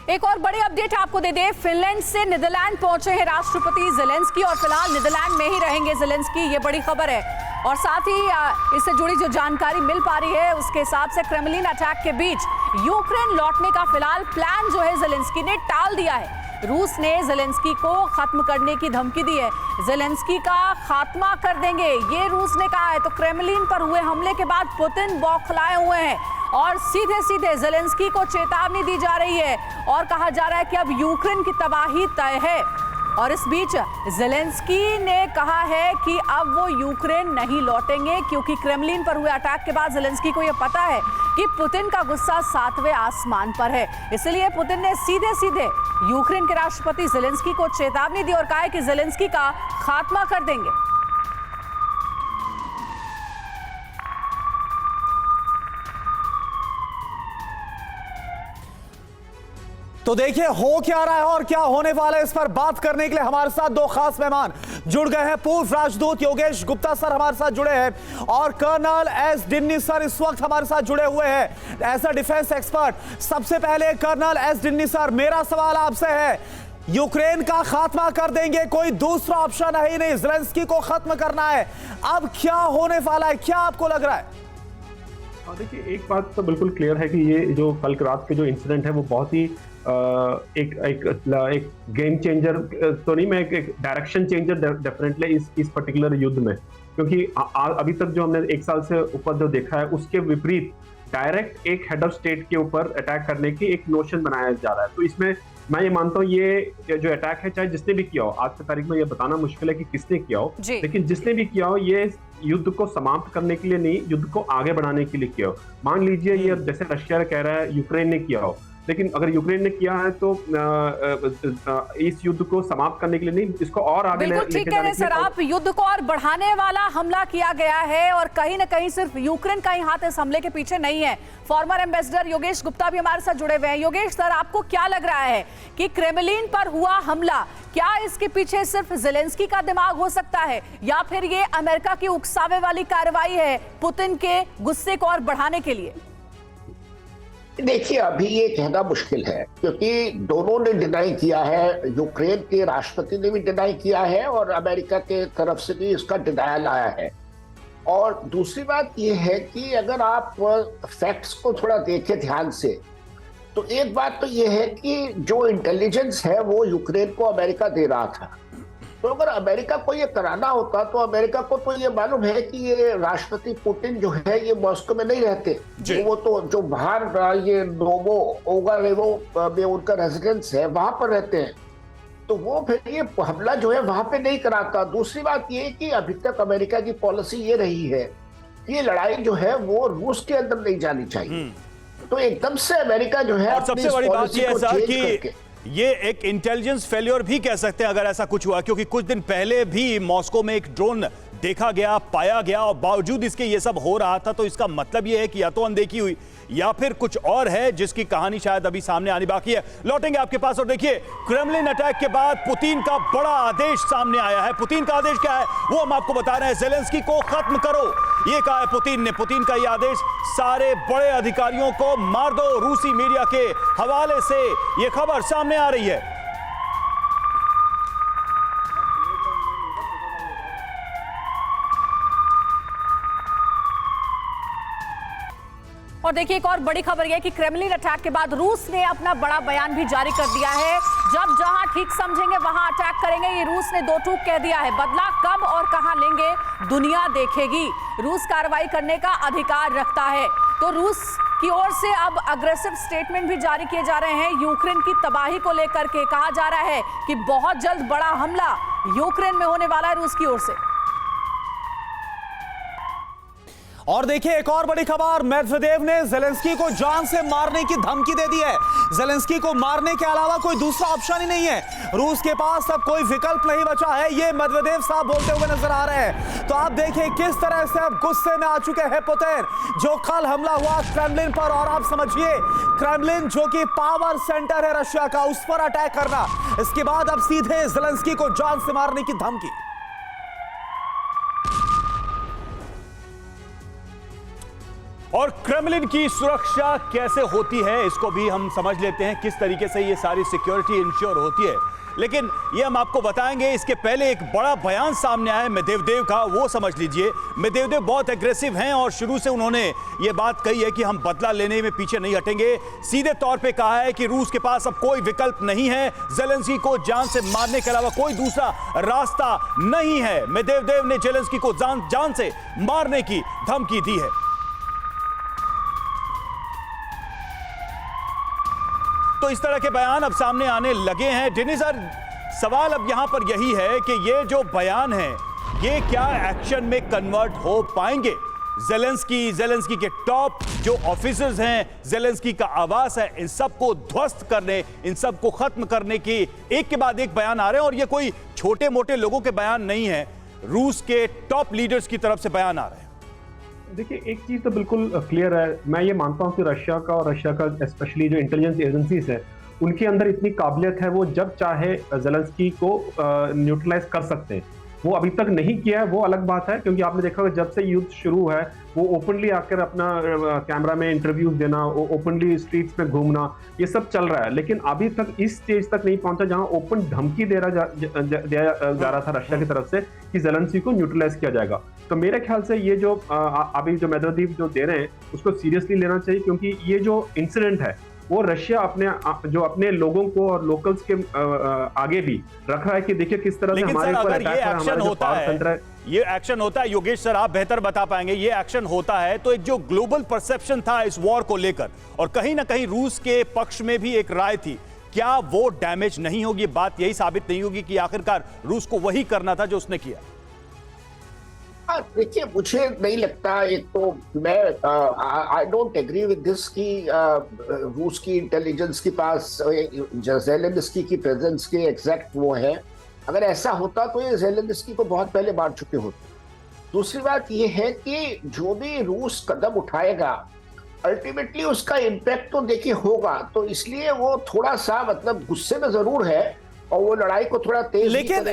एक और बड़ी अपडेट आपको दे दे, फिनलैंड से नीदरलैंड पहुंचे हैं राष्ट्रपति ज़ेलेंस्की और फिलहाल नीदरलैंड में ही रहेंगे ज़ेलेंस्की, ये बड़ी खबर है। और साथ ही इससे जुड़ी जो जानकारी मिल पा रही है उसके हिसाब से क्रेमलिन अटैक के बीच यूक्रेन लौटने का फिलहाल प्लान जो है ज़ेलेंस्की ने टाल दिया है। रूस ने ज़ेलेंस्की को खत्म करने की धमकी दी है, ज़ेलेंस्की का खात्मा कर देंगे ये रूस ने कहा है। तो क्रेमलिन पर हुए हमले के बाद पुतिन बौखलाए हुए हैं और सीधे सीधे ज़ेलेंस्की को चेतावनी दी जा रही है और कहा जा रहा है कि अब यूक्रेन की तबाही तय है। और इस बीच ज़ेलेंस्की ने कहा है कि अब वो यूक्रेन नहीं लौटेंगे क्योंकि क्रेमलिन पर हुए अटैक के बाद ज़ेलेंस्की को यह पता है कि पुतिन का गुस्सा 7वें आसमान पर है। इसलिए पुतिन ने सीधे सीधे यूक्रेन के राष्ट्रपति ज़ेलेंस्की को चेतावनी दी और कहा है कि ज़ेलेंस्की का खात्मा कर देंगे। तो देखिए हो क्या रहा है और क्या होने वाला है, इस पर बात करने के लिए हमारे साथ दो खास मेहमान जुड़ गए हैं। पूर्व राजदूत योगेश गुप्ता सर हमारे साथ जुड़े हैं और कर्नल एस डिन्नी सर इस वक्त हमारे साथ जुड़े हुए हैं एज अ डिफेंस एक्सपर्ट। सबसे पहले कर्नल एस डिन्नी सर, मेरा सवाल आपसे है, यूक्रेन का खात्मा कर देंगे, कोई दूसरा ऑप्शन है ही नहीं, ज़ेलेंस्की को खत्म करना है, अब क्या होने वाला है, क्या आपको लग रहा है? देखिए, एक बात तो बिल्कुल क्लियर है कि ये जो कल रात के जो इंसिडेंट है वो बहुत ही एक गेम चेंजर तो नहीं, मैं एक डायरेक्शन चेंजर डेफिनेटली इस पर्टिकुलर युद्ध में, क्योंकि अभी तक जो हमने एक साल से ऊपर जो देखा है उसके विपरीत डायरेक्ट एक हेड ऑफ स्टेट के ऊपर अटैक करने की एक नोशन बनाया जा रहा है। तो इसमें मैं ये मानता हूँ ये जो अटैक है, चाहे जिसने भी किया हो, आज की तारीख में ये बताना मुश्किल है कि किसने किया हो, लेकिन जिसने भी किया हो ये युद्ध को समाप्त करने के लिए नहीं, युद्ध को आगे बढ़ाने के लिए किया हो। मान लीजिए ये जैसे रशिया कह रहा है यूक्रेन ने किया हो, लेकिन अगर यूक्रेन ने किया है तो इस युद्ध को समाप्त करने के लिए नहीं, इसको और आगे बिल्कुल ठीक कह रहे हैं सर आप, युद्ध को और बढ़ाने वाला हमला किया गया है और कहीं ना कहीं सिर्फ यूक्रेन का ही हाथ इस हमले के पीछे नहीं है। फॉर्मर एम्बेसडर योगेश गुप्ता भी हमारे साथ जुड़े हुए हैं। योगेश सर, आपको क्या लग रहा है कि क्रेमलिन पर हुआ हमला, क्या इसके पीछे सिर्फ ज़ेलेंस्की का दिमाग हो सकता है या फिर ये अमेरिका की उकसावे वाली कार्रवाई है पुतिन के गुस्से को और बढ़ाने के लिए? देखिए, अभी ये कहना मुश्किल है क्योंकि दोनों ने डिनाई किया है, यूक्रेन के राष्ट्रपति ने भी डिनाई किया है और अमेरिका के तरफ से भी इसका डिनायल आया है। और दूसरी बात ये है कि अगर आप फैक्ट्स को थोड़ा देखें ध्यान से, तो एक बात तो ये है कि जो इंटेलिजेंस है वो यूक्रेन को अमेरिका दे रहा था। तो अगर अमेरिका को ये कराना होता तो अमेरिका को तो ये मालूम है कि ये राष्ट्रपति पुतिन जो है ये मॉस्को में नहीं रहते, वो तो जो बाहर ये नोवो ओगारेवो में उनका रेजिडेंस है वहां पर रहते हैं, तो वो फिर ये हमला जो है वहां पे नहीं कराता। दूसरी बात ये कि अभी तक अमेरिका की पॉलिसी ये रही है कि ये लड़ाई जो है वो रूस के अंदर नहीं जानी चाहिए। तो एकदम से अमेरिका जो है सबसे बड़ी बात ये है सर कि ये एक इंटेलिजेंस फेल्योर भी कह सकते हैं अगर ऐसा कुछ हुआ, क्योंकि कुछ दिन पहले भी मॉस्को में एक ड्रोन देखा गया, पाया गया और बावजूद इसके ये सब हो रहा था। तो इसका मतलब ये है कि या तो अनदेखी हुई या फिर कुछ और है जिसकी कहानी शायद अभी सामने आनी बाकी है। लौटेंगे आपके पास और देखिए, क्रेमलिन अटैक के बाद पुतिन का बड़ा आदेश सामने आया है। पुतिन का आदेश क्या है वो हम आपको बता रहे हैं, ज़ेलेंस्की को खत्म करो ये कहा है पुतिन ने। पुतिन का ये आदेश, सारे बड़े अधिकारियों को मार दो। रूसी मीडिया के हवाले से ये खबर सामने आ रही है। और देखिए, एक और बड़ी खबर यह कि क्रेमलिन अटैक के बाद रूस ने अपना बड़ा बयान भी जारी कर दिया है। जब जहां ठीक समझेंगे वहां अटैक करेंगे, ये रूस ने दो टूक कह दिया है। बदला कब और कहां लेंगे दुनिया देखेगी, रूस कार्रवाई करने का अधिकार रखता है। तो रूस की ओर से अब अग्रेसिव स्टेटमेंट भी जारी किए जा रहे हैं यूक्रेन की तबाही को लेकर के। कहा जा रहा है कि बहुत जल्द बड़ा हमला यूक्रेन में होने वाला है रूस की ओर से। और देखिए एक और बड़ी खबर, मेदवेदेव ने ज़ेलेंस्की को जान से मारने की धमकी दे दी है। ज़ेलेंस्की को मारने के अलावा कोई दूसरा ऑप्शन ही नहीं है, रूस के पास अब कोई विकल्प नहीं बचा है, ये मेदवेदेव साहब बोलते हुए नजर आ रहे हैं। तो आप देखिए किस तरह से अब गुस्से में आ चुके हैं पुतिन, जो कल हमला हुआ क्रेमलिन पर, और आप समझिए क्रेमलिन जो कि पावर सेंटर है रशिया का, उस पर अटैक करना, इसके बाद अब सीधे ज़ेलेंस्की को जान से मारने की धमकी। और क्रेमलिन की सुरक्षा कैसे होती है इसको भी हम समझ लेते हैं, किस तरीके से ये सारी सिक्योरिटी इंश्योर होती है। लेकिन ये हम आपको बताएंगे, इसके पहले एक बड़ा बयान सामने आया है मेदवेदेव का, वो समझ लीजिए। मेदवेदेव बहुत एग्रेसिव हैं और शुरू से उन्होंने ये बात कही है कि हम बदला लेने में पीछे नहीं हटेंगे। सीधे तौर पे कहा है कि रूस के पास अब कोई विकल्प नहीं है, जेलेंस्की को जान से मारने के अलावा कोई दूसरा रास्ता नहीं है। मेदवेदेव ने जेलेंस्की को जान से मारने की धमकी दी है। तो इस तरह के बयान अब सामने आने लगे हैं। डेनी सर, सवाल अब यहां पर यही है कि ये जो बयान है ये क्या एक्शन में कन्वर्ट हो पाएंगे? जेलेंस्की के टॉप जो ऑफिसर्स हैं, जेलेंस्की का आवास है, इन सबको ध्वस्त करने, इन सबको खत्म करने की एक के बाद एक बयान आ रहे हैं। और ये कोई छोटे मोटे लोगों के बयान नहीं है, रूस के टॉप लीडर्स की तरफ से बयान आ रहे हैं। देखिए, एक चीज तो बिल्कुल क्लियर है, मैं ये मानता हूं कि रशिया का स्पेशली जो इंटेलिजेंस एजेंसीज है उनके अंदर इतनी काबिलियत है, वो जब चाहे जेलेंस्की को न्यूट्रलाइज कर सकते हैं। वो अभी तक नहीं किया है, वो अलग बात है, क्योंकि आपने देखा जब से युद्ध शुरू है वो ओपनली आकर अपना कैमरा में इंटरव्यूज देना, ओपनली स्ट्रीट्स में घूमना, ये सब चल रहा है। लेकिन अभी तक इस स्टेज तक नहीं पहुंचा जहां ओपन धमकी दिया जा रहा था रशिया की तरफ से कि जेलेंस्की को न्यूट्रलाइज किया जाएगा। तो मेरे ख्याल से ये जो अभी जो मेदवेदेव जो दे रहे हैं उसको सीरियसली लेना चाहिए, क्योंकि ये जो इंसिडेंट है वो रशिया अपने लोगों को और लोकल्स के आगे भी रख रहा है कि देखिए किस तरह से हमारे ऊपर अटैक है, हमारा जो पावर तंत्र है। ये एक्शन होता है, योगेश सर आप बेहतर बता पाएंगे, ये एक्शन होता है तो एक जो ग्लोबल परसेप्शन था इस वॉर को लेकर और कहीं ना कहीं रूस के पक्ष में भी एक राय थी, क्या वो डैमेज नहीं होगी? बात यही साबित नहीं होगी कि आखिरकार रूस को वही करना था जो उसने किया? देखिए, मुझे नहीं लगता, एक तो मैं I don't agree with this कि रूस की इंटेलिजेंस के पास जेलेंस्की की प्रेजेंस के एग्जैक्ट वो है। अगर ऐसा होता तो ये जेलेंस्की को बहुत पहले मार चुके होते। दूसरी बात ये है कि जो भी रूस कदम उठाएगा अल्टीमेटली उसका इम्पैक्ट तो देखिए होगा, तो इसलिए वो थोड़ा सा मतलब गुस्से में जरूर है और वो लड़ाई को थोड़ा तेज लेकिन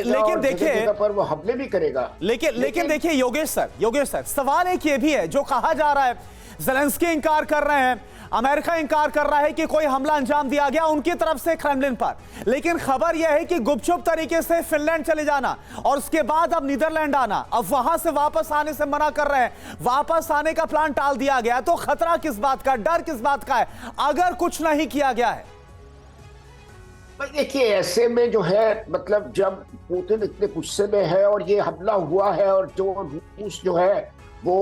देखिए पर वो हमले भी करेगा। लेकिन देखिए योगेश सर सवाल एक ये भी है, जो कहा जा रहा है जेलेंस्की इंकार कर रहे हैं, अमेरिका इंकार कर रहा है कि कोई हमला अंजाम दिया गया उनकी तरफ से क्रेमलिन पर, लेकिन खबर यह है कि गुपचुप तरीके से फिनलैंड चले जाना और उसके बाद अब नीदरलैंड आना, अब वहां से वापस आने से मना कर रहे हैं, वापस आने का प्लान टाल दिया गया। तो खतरा किस बात का, डर किस बात का है अगर कुछ नहीं किया गया है? देखिए, ऐसे में जो है मतलब जब पुतिन इतने गुस्से में है और ये हमला हुआ है और जो रूस जो है वो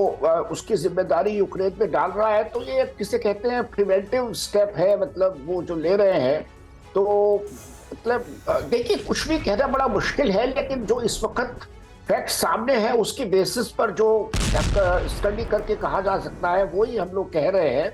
उसकी जिम्मेदारी यूक्रेन पे डाल रहा है, तो ये किसे कहते हैं प्रिवेंटिव स्टेप है, मतलब वो जो ले रहे हैं। तो मतलब देखिए, कुछ भी कहना बड़ा मुश्किल है, लेकिन जो इस वक्त फैक्ट सामने है उसकी बेसिस पर जो स्टडी करके कहा जा सकता है वही हम लोग कह रहे हैं,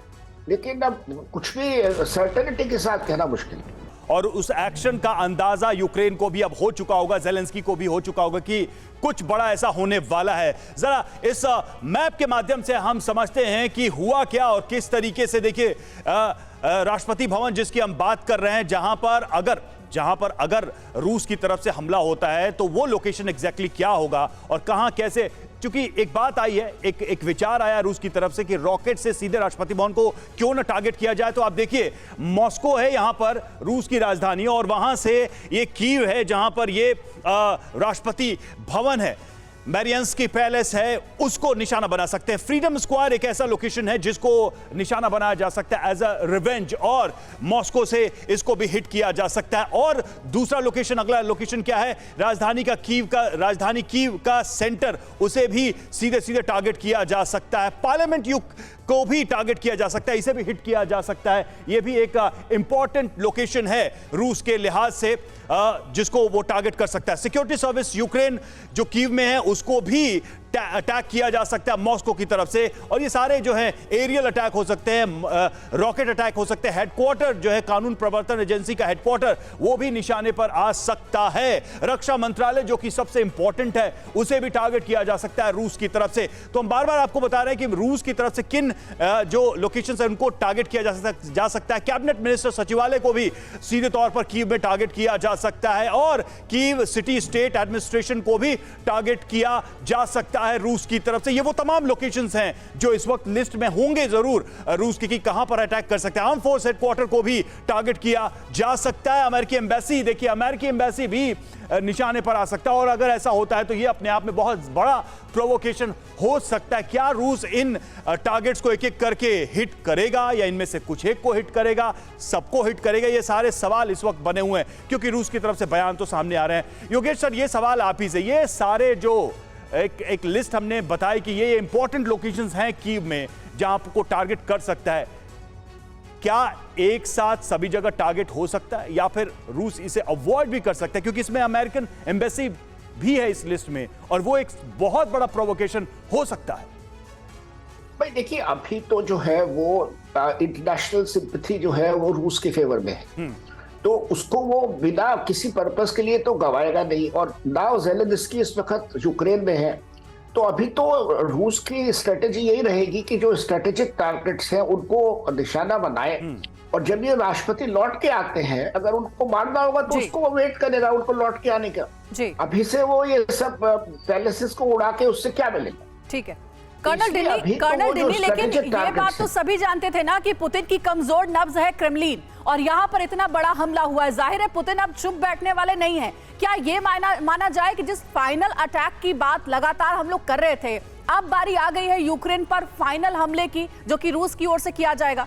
लेकिन अब कुछ भी सर्टेनिटी के साथ कहना मुश्किल है। और उस एक्शन का अंदाजा यूक्रेन को भी अब हो चुका होगा, जेलेंस्की को भी हो चुका होगा कि कुछ बड़ा ऐसा होने वाला है। जरा इस मैप के माध्यम से हम समझते हैं कि हुआ क्या और किस तरीके से। देखिए, राष्ट्रपति भवन जिसकी हम बात कर रहे हैं, जहां पर अगर रूस की तरफ से हमला होता है तो वो लोकेशन एग्जैक्टली क्या होगा और कहां कैसे, क्योंकि एक बात आई है, एक विचार आया रूस की तरफ से कि रॉकेट से सीधे राष्ट्रपति भवन को क्यों न टारगेट किया जाए। तो आप देखिए, मॉस्को है यहां पर रूस की राजधानी, और वहां से ये कीव है जहां पर ये राष्ट्रपति भवन है, मैरियंस्की पैलेस है, उसको निशाना बना सकते हैं। फ्रीडम स्क्वायर एक ऐसा लोकेशन है जिसको निशाना बनाया जा सकता है एज अ रिवेंज, और मॉस्को से इसको भी हिट किया जा सकता है। और दूसरा लोकेशन, अगला लोकेशन क्या है, राजधानी कीव का सेंटर, उसे भी सीधे सीधे टारगेट किया जा सकता है। पार्लियामेंट को भी टारगेट किया जा सकता है, इसे भी हिट किया जा सकता है। यह भी एक इंपॉर्टेंट लोकेशन है रूस के लिहाज से जिसको वो टारगेट कर सकता है। सिक्योरिटी सर्विस यूक्रेन जो कीव में है उसको भी अटैक किया जा सकता है मॉस्को की तरफ से, और ये सारे जो है एरियल अटैक हो सकते हैं, रॉकेट अटैक हो सकते हैं। हेडक्वार्टर जो है कानून प्रवर्तन एजेंसी का हेडक्वार्टर, वो भी निशाने पर आ सकता है। रक्षा मंत्रालय जो कि सबसे इंपॉर्टेंट है, उसे भी टारगेट किया जा सकता है रूस की तरफ से। तो हम बार बार आपको बता रहे हैं कि रूस की तरफ से किन जो लोकेशन है उनको टारगेट किया जा सकता है। कैबिनेट मिनिस्टर सचिवालय को भी सीधे तौर पर कीव में टारगेट किया जा सकता है, और कीव सिटी स्टेट एडमिनिस्ट्रेशन को भी टारगेट किया जा सकता है रूस की तरफ से। ये वो तमाम लोकेशंस हैं जो इस वक्त लिस्ट में होंगे जरूर रूस की, कि कहां पर अटैक कर सकते हैं। आर्म फोर्स हेडक्वार्टर को भी टारगेट किया जा सकता है। अमेरिकी एम्बेसी, देखिए अमेरिकी एम्बेसी भी निशाने पर आ सकता है, और अगर ऐसा होता है तो ये अपने आप में बहुत बड़ा प्रोवोकेशन हो सकता है। क्या रूस इन टारगेट्स को एक एक करके हिट करेगा, या इनमें से कुछ एक को हिट करेगा, सबको हिट करेगा? ये सारे सवाल इस वक्त बने हुए हैं, क्योंकि रूस की तरफ से बयान तो सामने आ रहे हैं। योगेश सर, ये सवाल आप ही से, ये सारे जो एक लिस्ट हमने बताई कि ये इंपॉर्टेंट लोकेशंस हैं कीव में जहां आपको टारगेट कर सकता है, क्या एक साथ सभी जगह टारगेट हो सकता है, या फिर रूस इसे अवॉइड भी कर सकता है? क्योंकि इसमें अमेरिकन एम्बेसी भी है इस लिस्ट में, और वो एक बहुत बड़ा प्रोवोकेशन हो सकता है। भाई देखिए, अभी तो जो है वो इंटरनेशनल सिंपैथी जो है वो रूस के फेवर में है, तो उसको वो बिना किसी पर्पस के लिए तो गवाएगा नहीं। और नाउ ज़ेलेंस्की इस वक्त यूक्रेन में है, तो अभी तो रूस की स्ट्रेटेजी यही रहेगी कि जो स्ट्रेटेजिक टारगेट्स हैं उनको निशाना बनाए, और जब ये राष्ट्रपति लौट के आते हैं, अगर उनको मारना होगा तो उसको वो वेट करेगा उनको लौट के आने का। अभी से वो ये सब पैलेसेस को उड़ा के उससे क्या मिलेगा? ठीक है कर्नल डिनी, लेकिन ये बात तो सभी जानते थे ना कि पुतिन की कमजोर नब्ज है क्रेमलिन, और यहाँ पर इतना बड़ा हमला हुआ है। जाहिर है पुतिन अब चुप बैठने वाले नहीं हैं। क्या ये माना जाए कि जिस फाइनल अटैक की बात लगातार हम लोग कर रहे थे, अब बारी आ गई है यूक्रेन पर फाइनल हमले की, जो कि रूस की ओर से किया जाएगा?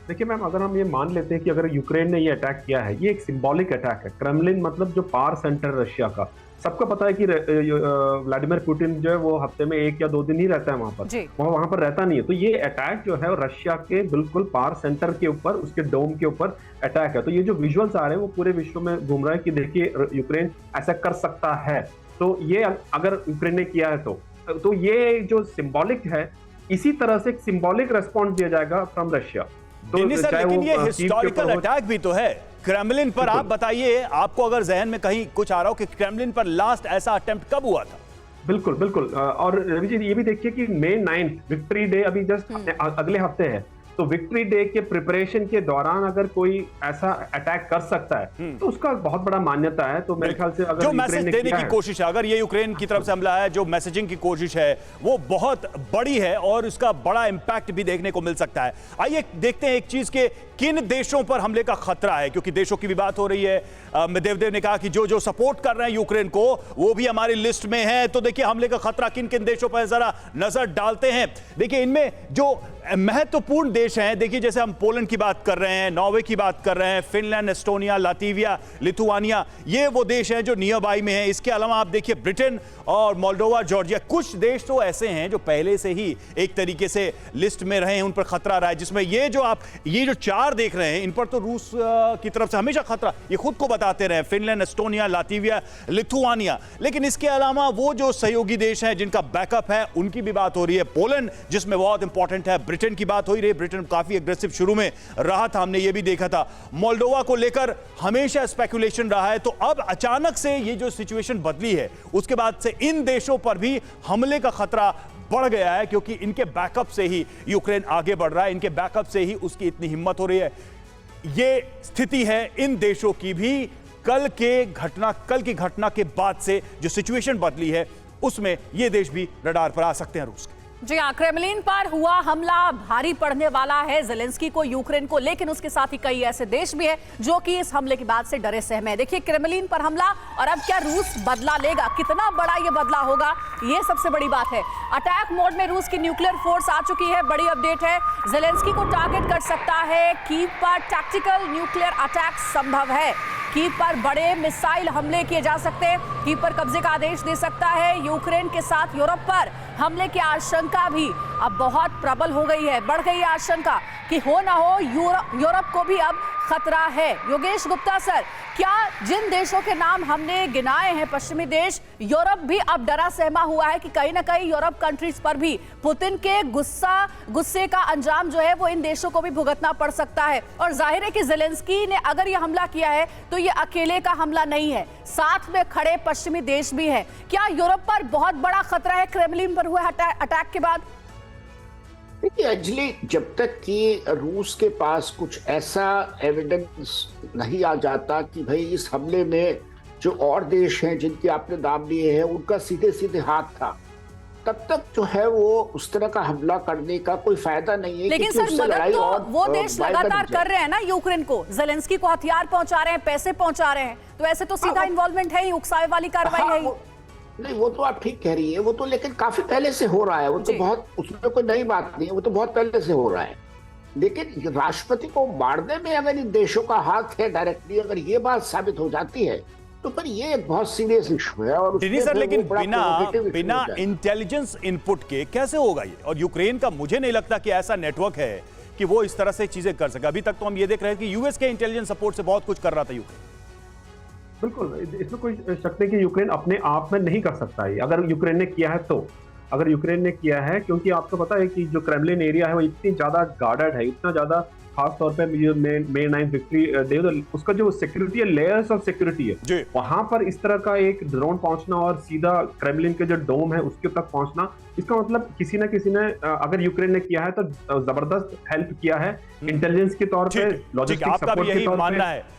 देखिए मैम, अगर हम ये मान लेते हैं कि अगर यूक्रेन ने ये अटैक किया है, ये एक सिंबॉलिक अटैक है। क्रेमलिन मतलब जो पावर सेंटर रशिया का, सबको पता है कि व्लादिमीर पुतिन जो है वो हफ्ते में 1 या 2 दिन ही रहता है वहां पर, वहां पर रहता नहीं है। तो ये अटैक जो है रशिया के बिल्कुल पावर सेंटर के ऊपर, उसके डोम के ऊपर अटैक है। तो ये जो विजुअल्स आ रहे हैं वो पूरे विश्व में घूम रहा है कि देखिए यूक्रेन ऐसा कर सकता है। तो ये अगर यूक्रेन ने किया है तो ये जो सिंबॉलिक है, इसी तरह से एक सिंबॉलिक रेस्पॉन्स दिया जाएगा फ्रॉम रशिया। तो लेकिन ये हिस्टोरिकल अटैक भी तो है क्रेमलिन पर। आप बताइए, आपको अगर जहन में कहीं कुछ आ रहा हो कि क्रेमलिन पर लास्ट ऐसा अटेम्प्ट कब हुआ था? बिल्कुल बिल्कुल। और रवि जी ये भी देखिए कि May 9 विक्ट्री डे अभी जस्ट अगले हफ्ते है, तो विक्ट्री डे के प्रिपरेशन के दौरान अगर कोई ऐसा अटैक कर सकता है तो उसका बहुत बड़ा मान्यता है। तो मेरे ख्याल से अगर जो मैसेज देने की कोशिश है, अगर ये यूक्रेन की तरफ से हमला है, जो मैसेजिंग की कोशिश है वो बहुत बड़ी है, और उसका बड़ा इंपैक्ट भी देखने को मिल सकता है। आइए देखते हैं एक चीज के किन देशों पर हमले का खतरा है, क्योंकि देशों की भी बात हो रही है। मेदवेदेव ने कहा कि जो सपोर्ट कर रहे हैं यूक्रेन को वो भी हमारी लिस्ट में है। तो देखिए हमले का खतरा किन किन देशों पर जरा नजर डालते हैं। देखिए इनमें जो महत्वपूर्ण देश हैं, देखिए जैसे हम पोलैंड की बात कर रहे हैं, नॉर्वे की बात कर रहे हैं, फिनलैंड, एस्टोनिया, लातविया, लिथुआनिया, ये वो देश हैं जो नियर बाई में हैं। इसके अलावा आप देखिए ब्रिटेन और मोल्डोवा, जॉर्जिया, कुछ देश तो ऐसे हैं जो पहले से ही एक तरीके से लिस्ट में रहे हैं, उन पर खतरा रहा है। जिसमें ये जो 4 देख रहे हैं, इन पर तो रूस की तरफ से हमेशा खतरा, ये खुद को बताते रहे, फिनलैंड, एस्टोनिया, लातविया, लिथुआनिया। लेकिन इसके अलावा वो जो सहयोगी देश हैं जिनका बैकअप है, उनकी भी बात हो रही है। पोलैंड जिसमें बहुत इंपॉर्टेंट है, ब्रिटेन की बात हो रही है, ब्रिटेन काफी एग्रेसिव शुरू में रहा था, हमने ये भी देखा था। मोल्डोवा को लेकर हमेशा स्पेकुलेशन रहा है, तो अब अचानक से ये जो सिचुएशन बदली है, उसके बाद से इन देशों पर भी हमले का खतरा बढ़ गया है, क्योंकि इनके बैकअप से ही यूक्रेन आगे बढ़ रहा है, इनके बैकअप से ही उसकी इतनी हिम्मत हो रही है। ये स्थिति है इन देशों की भी। कल की घटना के बाद से जो सिचुएशन बदली है, उसमें ये देश भी रडार पर आ सकते हैं रूस के। जी हाँ, क्रेमलिन पर हुआ हमला भारी पड़ने वाला है ज़ेलेंस्की को, यूक्रेन को, लेकिन उसके साथ ही कई ऐसे देश भी हैं जो कि इस हमले के बाद से डरे सहमे हैं। देखिए क्रेमलिन पर हमला, और अब क्या रूस बदला लेगा? कितना बड़ा ये बदला होगा, ये सबसे बड़ी बात है। अटैक मोड में रूस की न्यूक्लियर फोर्स आ चुकी है, बड़ी अपडेट है। ज़ेलेंस्की को टारगेट कर सकता है। कीव पर टैक्टिकल न्यूक्लियर अटैक संभव है। कीव पर बड़े मिसाइल हमले किए जा सकते हैं। कीव पर कब्जे का आदेश दे सकता है। यूक्रेन के साथ यूरोप पर हमले की आशंका भी अब बहुत प्रबल हो गई है, बढ़ गई है आशंका कि हो ना हो यूरोप को भी अब खतरा है। योगेश गुप्ता सर, क्या जिन देशों के नाम हमने गिनाए हैं पश्चिमी देश, यूरोप भी अब डरा सहमा हुआ है कि कहीं ना कहीं यूरोप कंट्रीज पर भी पुतिन के गुस्से का अंजाम जो है वो इन देशों को भी भुगतना पड़ सकता है। और जाहिर है कि ज़ेलेंस्की ने अगर ये हमला किया है तो ये अकेले का हमला नहीं है, साथ में खड़े पश्चिमी देश भी हैं। क्या यूरोप पर बहुत बड़ा खतरा है क्रेमलिन पर हुए अटैक के बाद? देखिए अंजलि, जब तक कि रूस के पास कुछ ऐसा एविडेंस नहीं आ जाता कि भाई इस हमले में जो और देश हैं जिनके आपने नाम लिए हैं उनका सीधे सीधे हाथ था, तब तक जो है वो उस तरह का हमला करने का कोई फायदा नहीं है। लेकिन क्योंकि सर उससे मदद लड़ाई तो और वो देश भयंकर लगातार हो जाए। कर रहे हैं ना यूक्रेन को, जेलेंस्की को हथियार पहुंचा रहे हैं, पैसे पहुंचा रहे हैं, तो ऐसे तो सीधा इन्वॉल्वमेंट है ही, उकसावे वाली कार्रवाई हाँ, है ही। नहीं वो तो आप ठीक कह रही है, वो तो लेकिन काफी पहले से हो रहा है, वो तो जी। बहुत, उसमें कोई नई बात नहीं है, वो तो बहुत पहले से हो रहा है। लेकिन राष्ट्रपति को मारने में अगर इन देशों का हाथ है डायरेक्टली, अगर ये बात साबित हो जाती है तो फिर ये एक बहुत सीरियस इशू है। और टिनी उसमें सर, फिर लेकिन वो बड़ा provocative issue बिना हो जाएगा। इंटेलिजेंस इनपुट के कैसे होगा ये? और यूक्रेन का मुझे नहीं लगता कि ऐसा नेटवर्क है कि वो इस तरह से चीजें कर सके। अभी तक तो हम ये देख रहे हैं कि यूएस के इंटेलिजेंस सपोर्ट से बहुत कुछ कर रहा था यूक्रेन। बिल्कुल, इसमें कोई शक नहीं कि यूक्रेन अपने आप में नहीं कर सकता है, अगर यूक्रेन ने किया है तो। अगर यूक्रेन ने किया है, क्योंकि आपको पता है कि जो क्रेमलिन एरिया है वो इतनी ज्यादा गार्डेड है, इतना ज्यादा, खास तौर पे मे 9 विक्ट्री डे, उसका जो सिक्योरिटी है, लेयर्स ऑफ सिक्योरिटी जी। है, वहां पर इस तरह का एक ड्रोन पहुंचना और सीधा क्रेमलिन के जो डोम है उसके तक पहुंचना, इसका मतलब किसी ना किसी ने, अगर यूक्रेन ने किया है तो जबरदस्त हेल्प किया है इंटेलिजेंस के तौर पे, ठीक है, लॉजिस्टिक आपका सपोर्ट भी के यही तौर पे। मानना है